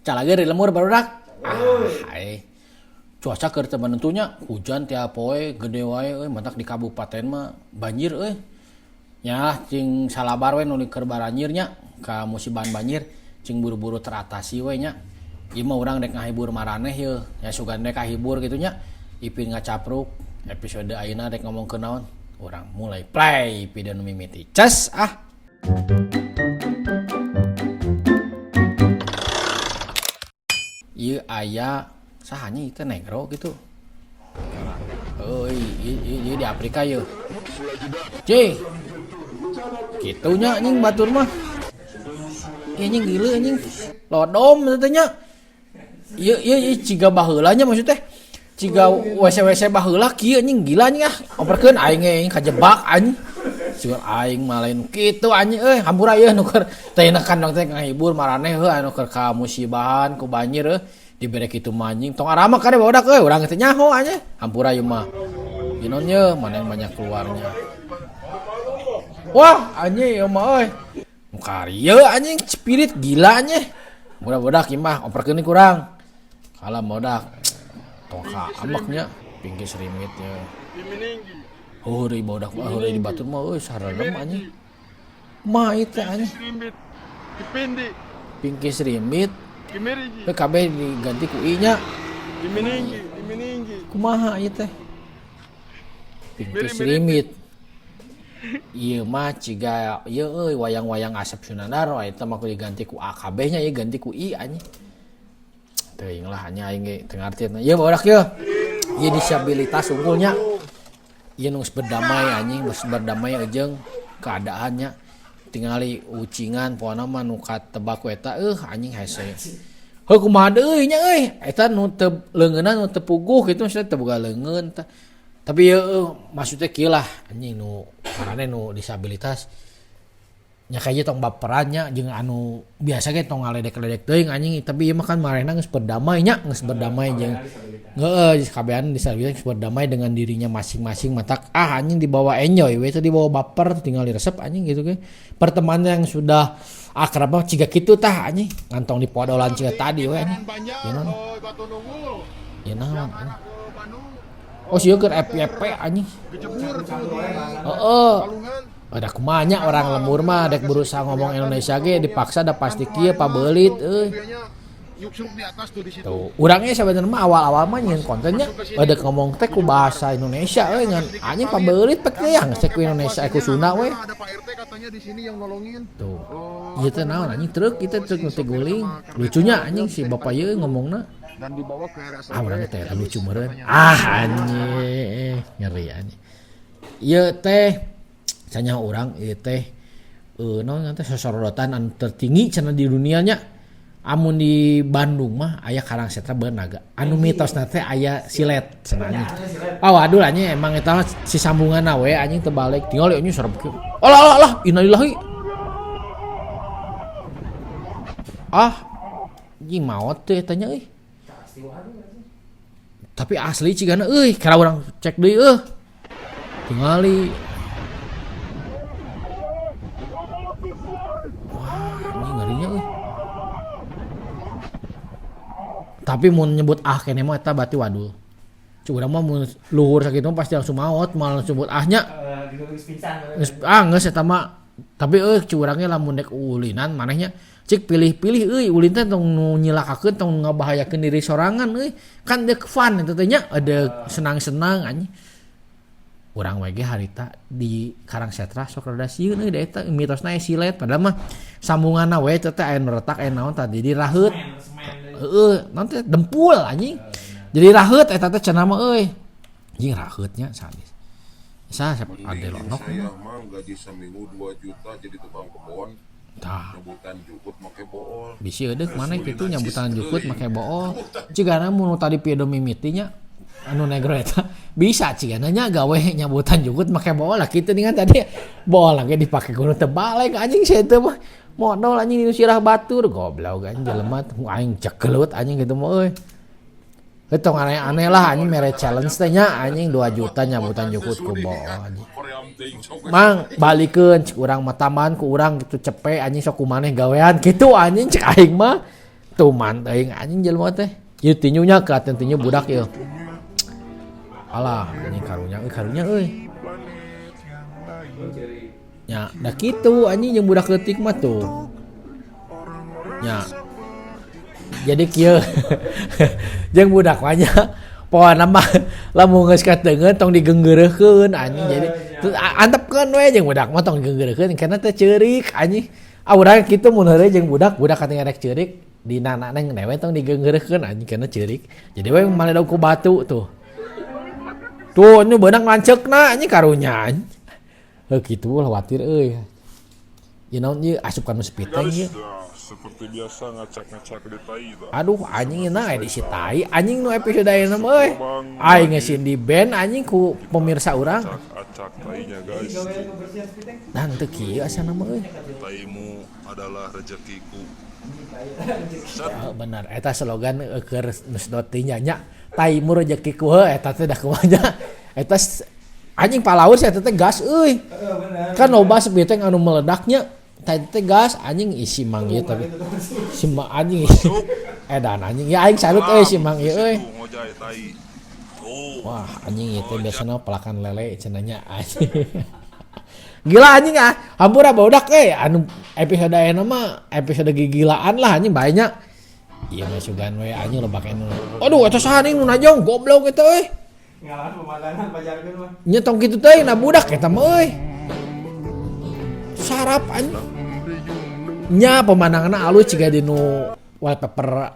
Calage di lemur barudak. Cuaca keur teu menentunya, hujan tiap poe gede wae euy, matak di kabupaten mah banjir euy. Nya cing salabar we nu keur banjir nya, ka musiban banjir cing buru-buru teratasi we nya. Ieu mah urang dek ngahibur maraneh yeuh, nya sugan dek kahibur kitu nya. Ipin ngacapruk, episode ayeuna dek ngomongkeun naon? Urang mulai play video nu mimiti. Ces ah. Ieu aya sahanya itu negro gitu. Oh iya di Afrika ya. Cing, gitunya anjing batur mah. Anjing gila anjing. Lodom katanya. Iya ciga baheulanya maksudnya. Ciga WC baheula kieu anjing gila anjing ah. Operkeun aing ge kajebak anjing. Sieur aing malain kitu anjing hampura ieu nu keur teh kandang teh ngahibur maraneh anu keur ka musibahan ku banjir dibere kitu manjing tong arama kade baodak urang teh nyaho anya hampura ieu mah geunon ye mana yang banyak keluarnya. Wah anjing ieu mah muka ieu anjing spirit gila nya budak-budak ieu mah operkeun kurang kalah bodak tong ka amaknya pinggir serimit nya heureui bodak mah heureui di batur mah sarelem anjing mah ieu teh anjing dipindi pinggir serimit PKB diganti ku I-nya. Dimeninggi. Kumaha ieu teh? Pinggir serimit. Ieu mah ciga ieu wayang-wayang Asep Sunandar eta mah ku diganti ku AKB-nya ieu ganti ku I anjing. Teuing lah nya aing ge teu ngartieun. Ieu barudak ieu. Ieu disabilitas unggulnya. Ieu nu berdamai anjing, berdamai jeung keadaannya. Tingali ucingan poana mah nu katebak ku eta anjing hese. Heuh kumaha deui nya eta nu teu leungeunna nu teu puguh kitu maksudna teu boga leungeun tah. Tapi maksudnya kieu lah anjing nu marane nu disabilitas nya kaya tong baperannya jeung anu biasa ge tong ngaledek-ledek teuing anjing tapi ieu mah kan marehna geus berdamai nya geus berdamai jeung kabehan disabilitas geus berdamai dengan dirinya masing-masing matak anjing dibawa enjoy we teh dibawa baper tinggal diresep anjing gitu ge pertemanan yang sudah akrab mah ciga kitu tah anjing ngantong di podolan ciga tadi we anjing ieu naon oh sieun keur FYP anjing ada kumanya orang lembur mah dek berusaha ngomong Indonesia ge dipaksa da pasti kieu pabeulit tuh urangnya sebenarnya mah awal-awal mah nyeun kontennya ada ngomong teh ku bahasa Indonesia ngan anjing pabeulit pek yang cek ku Indonesia ku Sunda we ada Pak RT katanya di sini yang nolongin tuh ieu teh naon anjing truk kita truk nu teh guling lucunya anjing si bapak ieu ngomongna dan dibawa ke RSUD urang teh lucu meureun anjing ngeri anjing ieu teh cenah urang ieu teh naon teh sosorotan anu tertinggi cenah di dunia nya amun di Bandung mah aya Karangsetra Beunnaga anu mitosna teh aya silet cenah anjing waduh anjing emang eta si sambunganna we anjing teu balik tinggal anjing sarep kieu alah innalillahi anjing maot teh eta nya tapi asli cigana kara urang cek deui tingali tapi mun nyebut kene mah eta berarti wadul. Curang mah mun luhur sakitu pasti langsung maot, malah nyebut nya. Geus eta mah. Tapi curangnya lamun dek ulinan manehnya cik pilih-pilih ulin teh tong nu nyilakakeun tong ngabahayakeun diri sorangan kan dek fun eta teh nya ada senang-senang anjing. Urang we ge harita di Karangsetra sok rada sieun da eta mitosna silet padahal mah sambunganna we teh aya nu retak aya naon tadi diraheut. Nanti dempul anjing. Jadi raheut eta teh cenah mah anjing raheutnya sadis. Siapa ade lonok mah gaji seminggu 2 juta jadi tukang kebon. Tah. Nyambutan jukut make bool. Bisi eudeuh maneh kitu nyambutan jukut make bool. Cigana mun tadi pieu mimiti nya anu negro eta bisa cigana nya gawe nyambutan jukut make bool lah kitu dengan tadi bool lagi dipake kudu teu balik anjing sia teh mah. Modal anjing di sirah batur goblok anjing jelema aing cekelut anjing gitu mah Tong aneh-aneh lah anjing mere challenge teh nya anjing 2 juta nyambutan jukut ku bool anjing. Mang balikeun cik urang mah taman ku urang kitu cepe anjing sok kumaneh gawean kitu anjing cek aing mah tuh mantai anjing jelema teh ieu tinyunya ke tinyu budak ieu alah anjing karunya euy nya da kitu anjing jeung budak leutik mah tuh nya jadi kieu jeung budak mah nya poana mah lamun geus kateungeun tong digeunggeureurkeun anjing jadi antepkeun we jeung budak mah tong digeunggeureurkeun karena teh ceurik anjing urang kitu mun heureuy jeung budak katingal rek ceurik dina neng newe tong digeunggeureurkeun anjing kana ceurik jadi we maledog ku batu tuh nya beunang lanceukna anjing karunya anjing heuh kitu khawatir euy ieu naon ieu asup kana speed teh ieu seperti biasa ngacak-ngacak di tai dah. Aduh anjing na edisi tai anjing nu episode ayeuna mah euy. Aing ngesin di band anjing ku pemirsa urang. Acak tainya guys. Dan teu kieu asana mah euy. Taimu adalah rezekiku. Benar eta slogan keur nusdoti nya nya. Taimu rezekiku heuh eta teh da kumaha nya. Eta anjing palaur saya teh gas euy. Kan loba sebeteng anu meledaknya. Tadi gas anjing isi mang ieu tapi si mang anjing edan anjing ya aing salut euy si mang ieu euy wah anjing ieu teh biasana pelakan lele cenah nya anjing gila anjing hampura bodak anu episode ayeuna mah episode gigilaan lah anjing banyak ieu mah sugan we anjing lo pake nu aduh eta saha ning nu najong goblok eta euy ngalan pemandangan pajarkeun mah nya tong kitu teh na budak eta mah euy sarap anjing nya pemandanganna alus ciga di nu wallpaper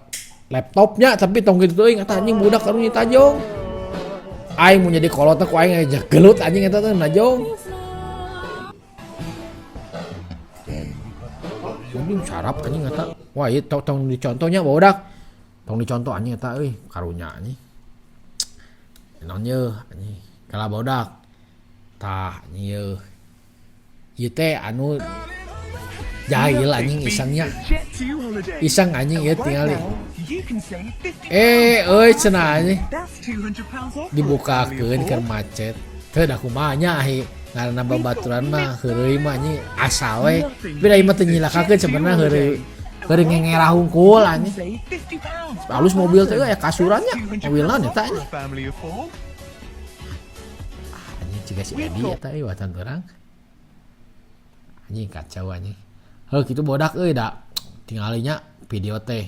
laptopnya tapi tong kitu teuing eta anjing budak anu nya tajong aing mun jadi kolot teh ku aing aja gelut anjing eta teh najong anjing sarap anjing eta wah ieu tong dicontohnya budak tong dicontoh anjing eta euy karunya anjing naon ye anjing kala budak tah anjing ieu teh anu jahil anjing iseng anjing ieu tingali euy cenah anjing dibukakeun keur macet teu da kumaha nya ngaranna babaturan mah heureuy mah anjing asal we tapi da ieu mah teu nyilakakeun sebenarnya heureuy ngengerah hungkul anjing halus mobil teh aya kasurannya mobilna eta anjing anjing ciga si Edi eta euy watan urang anjing kacau anjing heuh kitu bodak euy da tinggalinya video teh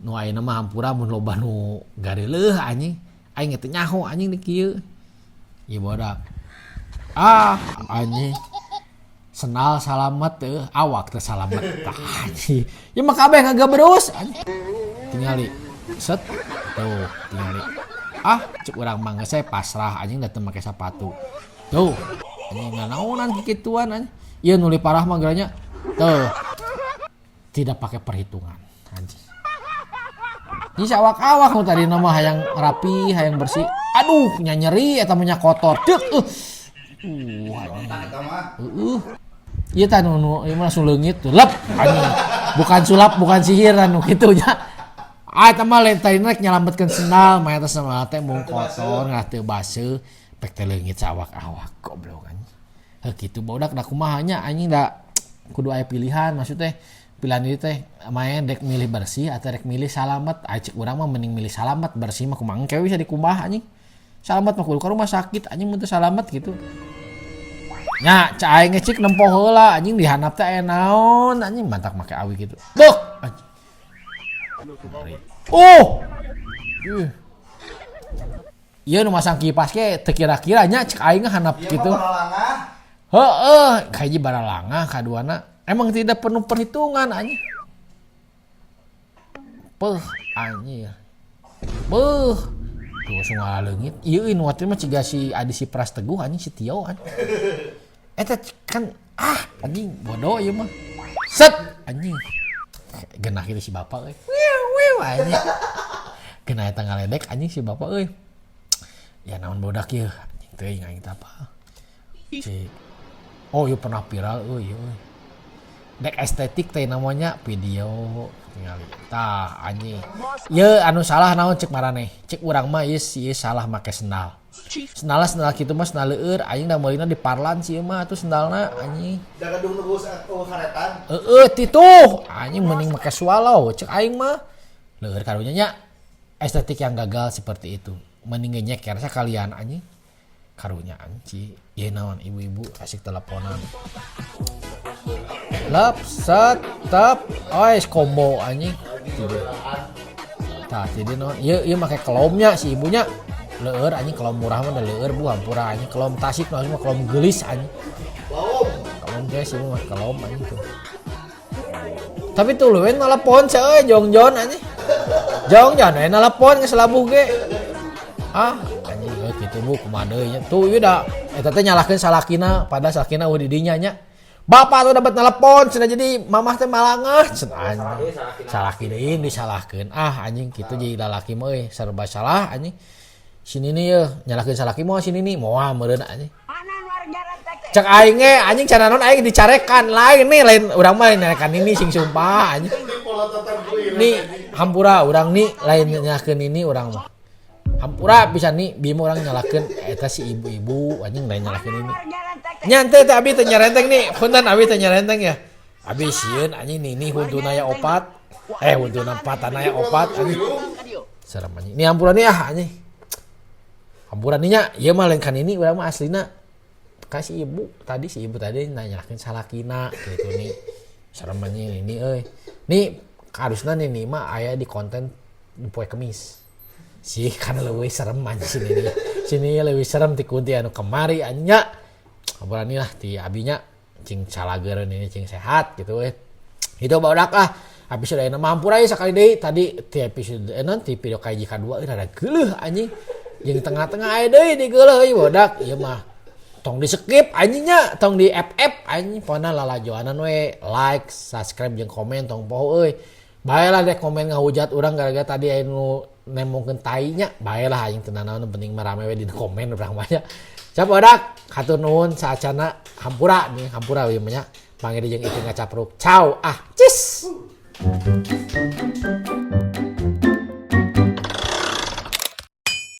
nu ayeuna mah hampura mun loba nu gareleuh anjing aing teh nyaho anjing di kieu ieu bodak anjing senal salamet teh awak teh salamet tah anjing ieu mah kabeh ngagaberus anjing tingali set tuh tingali cek urang mah geus pasrah anjing da teu make sepatu tuh anjing nganaonan kikituan anjing ieu nu parah mah geranya tuh tidak pakai perhitungan anjing ini awak-awak nu tadi nama hayang rapi hayang bersih aduh nyeri eta mah kotor deuk ieu tah nu ieu mah langsung leungit tuh lep anjing bukan sulap bukan sihir anu kitu nya eta mah lain tadi rek nyalametkeun sendal mah eta sama teh mung kotor ngah teu baseuh pek teh leungit awak-awak goblok anjing heuh kitu bodak da kumaha nya anjing da kudu aya pilihan maksudnya pilihan itu teh main dek milih bersih atau dek milih salamet cek urang mah mending milih salamet bersih mah kumaha engke bisa dikumbah anjing salamet mah kudu ka rumah sakit anjing mun teu salamet gitu nya cai aing ngecik nempo heula anjing dihandap teh aya naon anjing mantak make awi gitu beuh ieu nu masang kipas ge teu kira-kira nya cek aing handap gitu kaji baralangah kaduana emang tidak penuh perhitungan anjing anjing tuh langsung ngaleungit ieu nu mah ciga si Adi si Pras Teguh anjing si Tio anjing eta kan anjing bodoh ieu mah set anjing genah kitu si bapak euy anjing genah eta ngaledek anjing si bapak euy ya naon bodak ieu anjing teuing aing teh apa ieu pernah viral euy dek estetik teh namanya video tingali tah anjing ieu anu salah naon cek maraneh cek urang mah ieu salah make sendal Sendalna kitu mah sendal leur aing da meulina di parlan sih mah atuh sendalna anjing. Da gedung nu karetan. Titu anjing mending make swallow cek aing mah. Leur karunya nya estetik yang gagal seperti itu. Mending nyeker sakalian anjing. Karunya anjing. Ieu naon ibu-ibu asik teleponan. Lap set tap ois combo anjing. Tah jadi naon ieu make kelomnya si ibunya. Leur anjing kelom murah mah da leur bu hampura anjing kelom tasik mah kelom geulis anjing. Kelom teh sih mah kelom anjing tuh. Tapi tuh lu nelpon seueuh jongjon anjing. Jongjon we nelpon geus labuh ge. Anjing kitu bu kumaha deui nya. Tuh ieu da eta teh nyalahkeun salakina pada salakina di dinya nya. Bapak tuh dapat nelpon cenah jadi mamah teh malangah cenah anjing. Salaki deui disalahkeun. Anjing kitu jadi lalaki mah euy serba salah anjing. Sini nih ya nyalakeun salaki moal sini nih moal meureun anjing. Cek aing ge anjing cara naon aing dicarekan lain nih lain urang mah nyarekan ini sing sumpah anjing. Nih hampura urang nih lain nyalakeun ini urang mah. Hampura bisa nih bimo urang nyalakeun eta si ibu-ibu anjing lain nyalakeun ini. Nyantai teh abi teh nyarenteng nih, punten abi teh nyarenteng ya. Abi sieun anjing nih huntuna aya opat. Huntuna patana aya opat anjing. Serem anjing. Nih hampura nih anjing. Hampuran nya ieu mah lain kan ini urang mah aslina kasih ibu tadi nanyakeun salakina gitu nih. Sareng anjing ini euy. Nih harusna nih mah aya di konten poe Kemis. Sih kana leuwih serem anjing sini nih. Sini leuwih serem ti kunti anu kemari anya. Hampuran lah ti abinya cing salageureun ini cing sehat gitu we. Itu barudak episode ayeuna mah hampura sakali deui tadi ti episode ti video kaji kadua rada geuleuh anjing. Jeung tengah-tengah aya deui digeuleuh ieu bodak ieu mah tong di skip anjingnya tong di FF anjing pona lalajoanan we like subscribe jeung komen tong poho euy bae lah deh komen ngahujat urang gara-gara tadi anu nemongkeun tai nya bae lah aing teu naon penting mah rame we di komen urang mah nya cap bodak hatur nuhun saacana hampura ieu mah nya pangiri jeung itu ngacapruk ciao cis